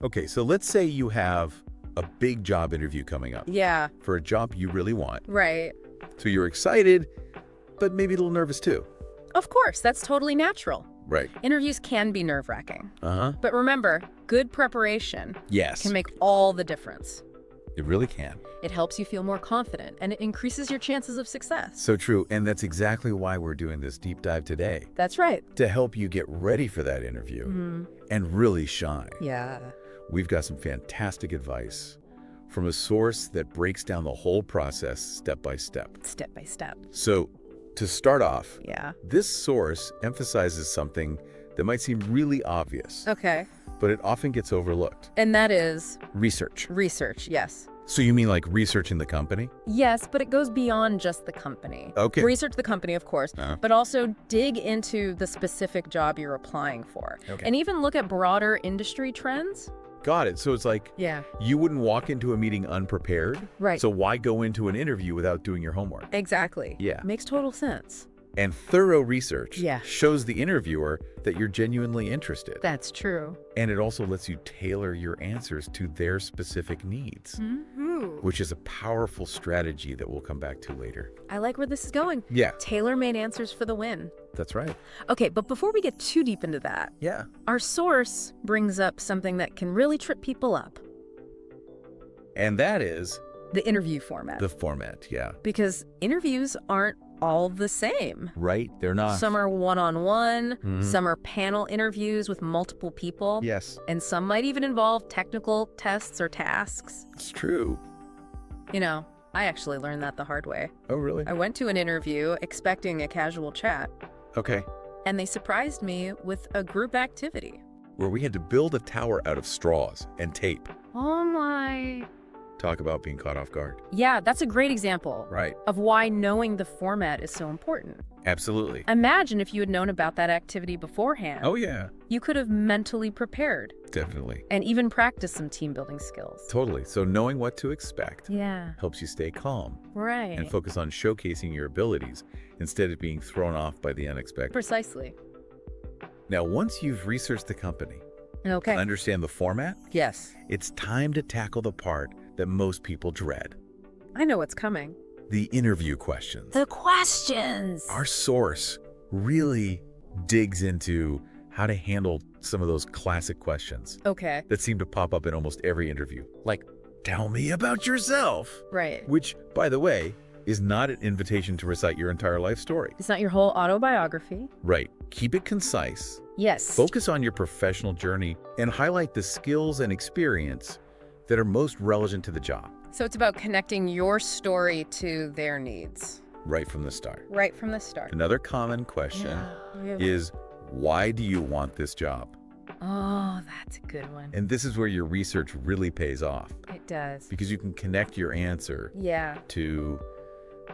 Okay, so let's say you have a big job interview coming up Yeah, for a job you really want. right. So you're excited, but maybe a little nervous too. Of course, that's totally natural. Right. Interviews can be nerve-wracking. Uh-huh. But remember, good preparation Yes, can make all the difference. it really can. It helps you feel more confident, and it increases your chances of success. So true, and that's exactly why we're doing this deep dive today, That's right. to help you get ready for that interview and really shine. Yeah. We've got some fantastic advice from a source that breaks down the whole process step by step. Step by step. So, to start off, Yeah. this source emphasizes something that might seem really obvious, Okay. but it often gets overlooked. And that is Research. research, yes. So you mean like researching the company? Yes, but it goes beyond just the company. Okay. Research the company, of course, but also dig into the specific job you're applying for. Okay. And even look at broader industry trends. Got it. So it's like Yeah. you wouldn't walk into a meeting unprepared. Right. So why go into an interview without doing your homework? Exactly. Yeah. Makes total sense. And thorough research Yeah. shows the interviewer that you're genuinely interested. That's true. And it also lets you tailor your answers to their specific needs, which is a powerful strategy that we'll come back to later. I like where this is going. Yeah, Tailor-made answers for the win. that's right. Okay, but before we get too deep into that, Yeah. our source brings up something that can really trip people up. And that is The interview format. the format. Yeah. Because interviews aren't all the same. Right? They're not. Some are one-on-one, Mhm. some are panel interviews with multiple people, Yes, and some might even involve technical tests or tasks. it's true. You know, I actually learned that the hard way. Oh, really? I went to an interview expecting a casual chat, Okay. and they surprised me with a group activity. Where we had to build a tower out of straws and tape. Oh my... Talk about being caught off guard. Yeah, that's a great example Right. of why knowing the format is so important. Absolutely. Imagine if you had known about that activity beforehand. Oh, yeah. You could have mentally prepared Definitely. and even practiced some team building skills. Totally. So knowing what to expect Yeah, helps you stay calm right. and focus on showcasing your abilities instead of being thrown off by the unexpected. Precisely. Now, once you've researched the company, Okay. understand the format, Yes. it's time to tackle the part that most people dread, I know what's coming. the interview questions. The questions. Our source really digs into how to handle some of those classic questions Okay. that seem to pop up in almost every interview. Like, tell me about yourself. Right. Which, by the way, is not an invitation to recite your entire life story. It's not your whole autobiography. Right. Keep it concise. Yes. Focus on your professional journey and highlight the skills and experience that are most relevant to the job So it's about connecting your story to their needs. right from the start. Right from the start. Another common question Yeah. is, why do you want this job? Oh, that's a good one. And this is where your research really pays off, It does. because you can connect your answer Yeah. to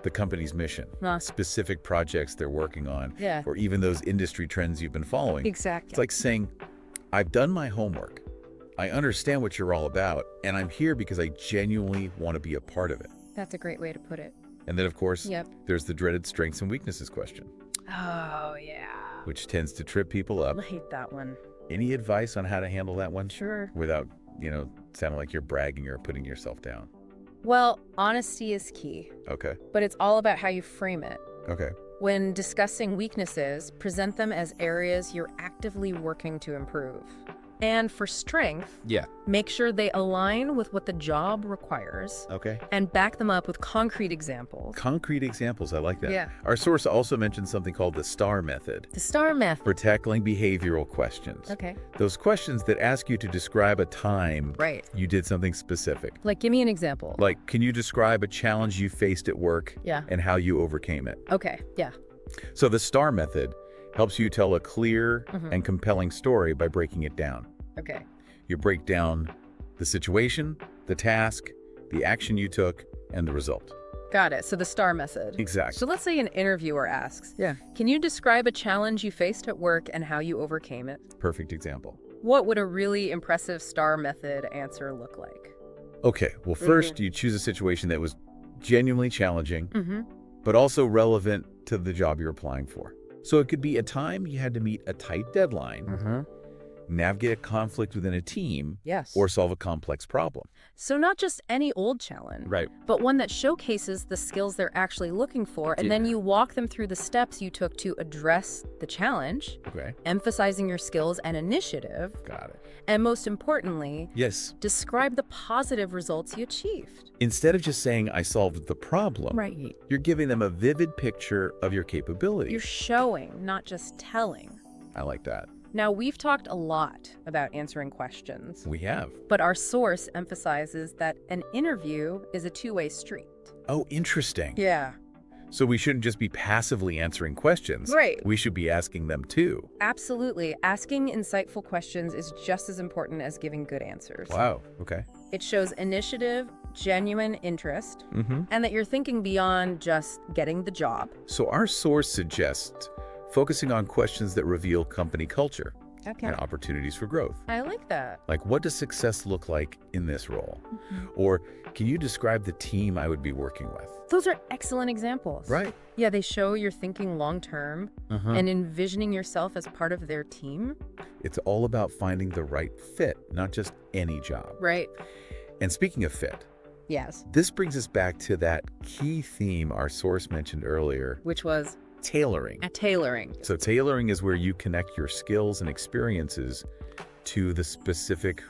the company's mission, Huh. specific projects they're working on, Yeah. or even those industry trends you've been following. Exactly. It's like saying, I've done my homework. I understand what you're all about, and I'm here because I genuinely want to be a part of it. That's a great way to put it. And then, of course, Yep. there's the dreaded strengths and weaknesses question, Oh, yeah. which tends to trip people up. I hate that one. Any advice on how to handle that one Sure. without, sounding like you're bragging or putting yourself down? Well, honesty is key, Okay. but it's all about how you frame it. Okay. When discussing weaknesses, present them as areas you're actively working to improve. And for strength, Yeah. make sure they align with what the job requires Okay. and back them up with concrete examples. Concrete examples. I like that. Yeah. Our source also mentioned something called the STAR method The STAR method. for tackling behavioral questions. Okay. Those questions that ask you to describe a time Right. you did something specific. Like, give me an example. Like, can you describe a challenge you faced at work Yeah. and how you overcame it? Okay. Yeah. So the STAR method helps you tell a clear Mhm. and compelling story by breaking it down. Okay. You break down the situation, the task, the action you took, and the result. Got it. So the STAR method. Exactly. So let's say an interviewer asks, Yeah. can you describe a challenge you faced at work and how you overcame it? Perfect example. What would a really impressive STAR method answer look like? Okay, well, first you choose a situation that was genuinely challenging, Mm-hmm. but also relevant to the job you're applying for. So it could be a time you had to meet a tight deadline, navigate a conflict within a team, Yes. or solve a complex problem. So not just any old challenge, Right. but one that showcases the skills they're actually looking for, and then you walk them through the steps you took to address the challenge, Okay. emphasizing your skills and initiative, Got it. and most importantly, Yes. describe the positive results you achieved. Instead of just saying, I solved the problem, Right. you're giving them a vivid picture of your capabilities. You're showing, not just telling. I like that. Now, we've talked a lot about answering questions, We have. but our source emphasizes that an interview is a two-way street. Oh, interesting. Yeah. So we shouldn't just be passively answering questions. Right. We should be asking them too. Absolutely. Asking insightful questions is just as important as giving good answers. Wow. Okay. It shows initiative, genuine interest, Mm-hmm. and that you're thinking beyond just getting the job. So our source suggests focusing on questions that reveal company culture Okay. and opportunities for growth. I like that. Like, what does success look like in this role? Or can you describe the team I would be working with? Those are excellent examples. Right. Yeah, they show you're thinking long-term Uh-huh. and envisioning yourself as part of their team. It's all about finding the right fit, not just any job. Right. And speaking of fit, Yes. this brings us back to that key theme our source mentioned earlier, Which was tailoring. tailoring. So tailoring is where you connect your skills and experiences to the specific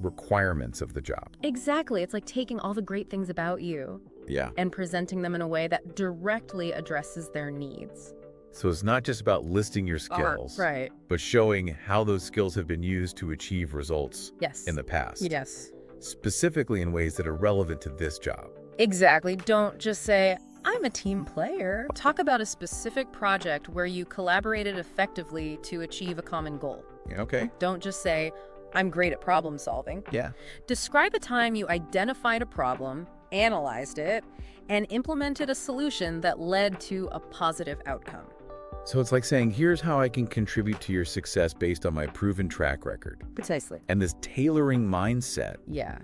requirements of the job. Exactly. It's like taking all the great things about you Yeah. and presenting them in a way that directly addresses their needs. So it's not just about listing your skills, Right. but showing how those skills have been used to achieve results Yes. in the past, Yes. specifically in ways that are relevant to this job. Exactly. Don't just say, I'm a team player. Talk about a specific project where you collaborated effectively to achieve a common goal. Yeah, okay. Don't just say, I'm great at problem solving. Yeah. Describe a time you identified a problem, analyzed it, and implemented a solution that led to a positive outcome. So it's like saying, here's how I can contribute to your success based on my proven track record. Precisely. And this tailoring mindset Yeah.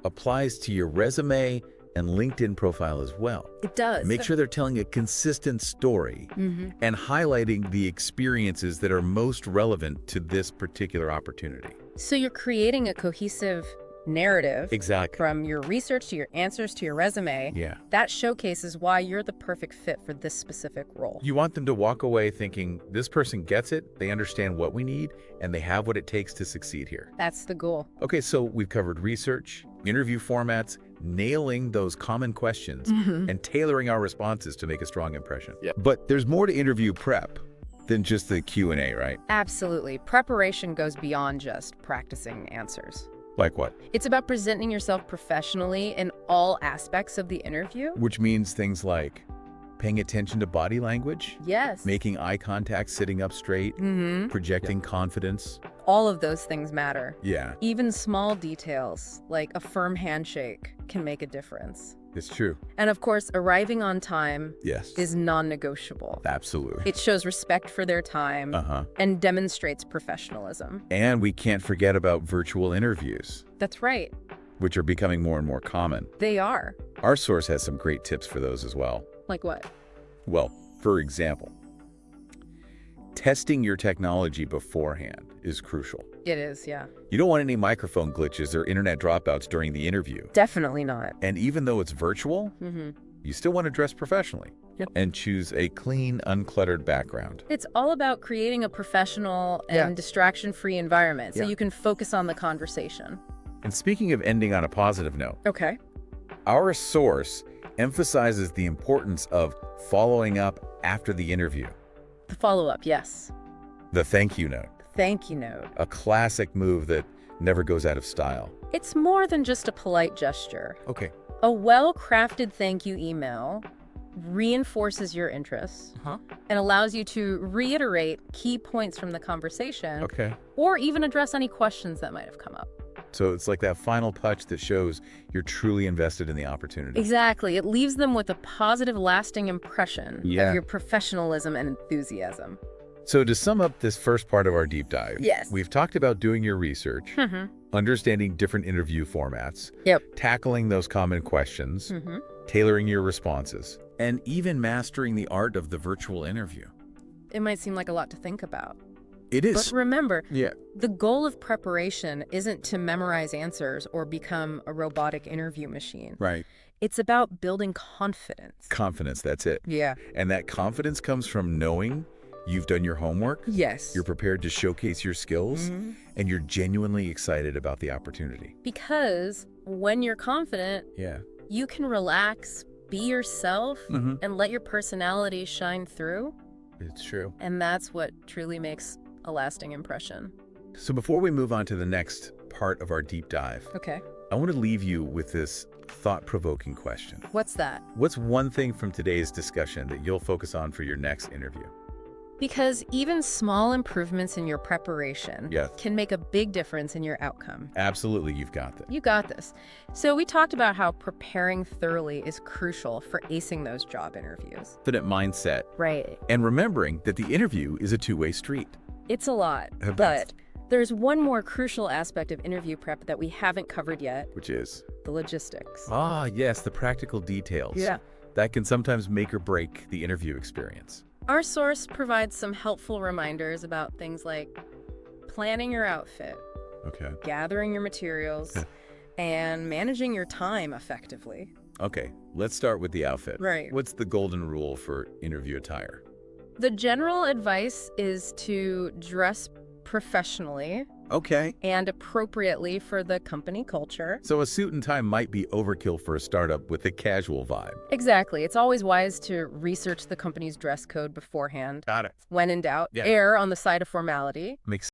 applies to your resume and LinkedIn profile as well. It does. Make sure they're telling a consistent story and highlighting the experiences that are most relevant to this particular opportunity. So you're creating a cohesive narrative Exactly. from your research to your answers to your resume. Yeah. That showcases why you're the perfect fit for this specific role. You want them to walk away thinking, this person gets it, they understand what we need, and they have what it takes to succeed here. That's the goal. Okay, so we've covered research, interview formats, nailing those common questions, and tailoring our responses to make a strong impression. Yeah. But there's more to interview prep than just the Q&A, right? Absolutely. Preparation goes beyond just practicing answers. Like what? It's about presenting yourself professionally in all aspects of the interview. Which means things like paying attention to body language, Yes. making eye contact, sitting up straight, projecting confidence. All of those things matter. Yeah, Even small details, like a firm handshake, can make a difference. it's true. And of course, arriving on time Yes. is non-negotiable. Absolutely. It shows respect for their time Uh-huh. and demonstrates professionalism. And we can't forget about virtual interviews, That's right. which are becoming more and more common. They are. Our source has some great tips for those as well. Like what? Well, for example, testing your technology beforehand is crucial. It is, yeah. You don't want any microphone glitches or internet dropouts during the interview. Definitely not. And even though it's virtual, you still want to dress professionally. Yep. And choose a clean, uncluttered background. It's all about creating a professional and distraction-free environment so Yeah. you can focus on the conversation. And speaking of ending on a positive note, Okay. our source emphasizes the importance of following up after the interview. The follow-up, yes. The thank you note, Thank you note. a classic move that never goes out of style. It's more than just a polite gesture. Okay. A well-crafted thank you email reinforces your interests and allows you to reiterate key points from the conversation Okay. or even address any questions that might have come up. So it's like that final touch that shows you're truly invested in the opportunity. Exactly. It leaves them with a positive, lasting impression Yeah. of your professionalism and enthusiasm. So to sum up this first part of our deep dive, Yes. we've talked about doing your research, understanding different interview formats, Yep. tackling those common questions, tailoring your responses, and even mastering the art of the virtual interview. It might seem like a lot to think about. It is. But remember, Yeah. the goal of preparation isn't to memorize answers or become a robotic interview machine. Right. It's about building confidence. Confidence, that's it. Yeah. And that confidence comes from knowing you've done your homework, Yes. you're prepared to showcase your skills, and you're genuinely excited about the opportunity. Because when you're confident, Yeah. you can relax, be yourself, Mm-hmm. and let your personality shine through. It's true. And that's what truly makes a lasting impression. So before we move on to the next part of our deep dive, Okay. I want to leave you with this thought-provoking question. What's that? What's one thing from today's discussion that you'll focus on for your next interview? Because even small improvements in your preparation Yes. can make a big difference in your outcome. Absolutely, you've got that. You got this. So we talked about how preparing thoroughly is crucial for acing those job interviews. Confident mindset, Right. and remembering that the interview is a two-way street. It's a lot, I bet. but there's one more crucial aspect of interview prep that we haven't covered yet, Which is? the logistics. Ah, yes, the practical details. Yeah. That can sometimes make or break the interview experience. Our source provides some helpful reminders about things like planning your outfit, Okay. gathering your materials, and managing your time effectively. Okay, let's start with the outfit. Right. What's the golden rule for interview attire? The general advice is to dress professionally Okay. and appropriately for the company culture. So a suit and tie might be overkill for a startup with a casual vibe. Exactly. It's always wise to research the company's dress code beforehand. Got it. When in doubt, Yeah. err on the side of formality. Makes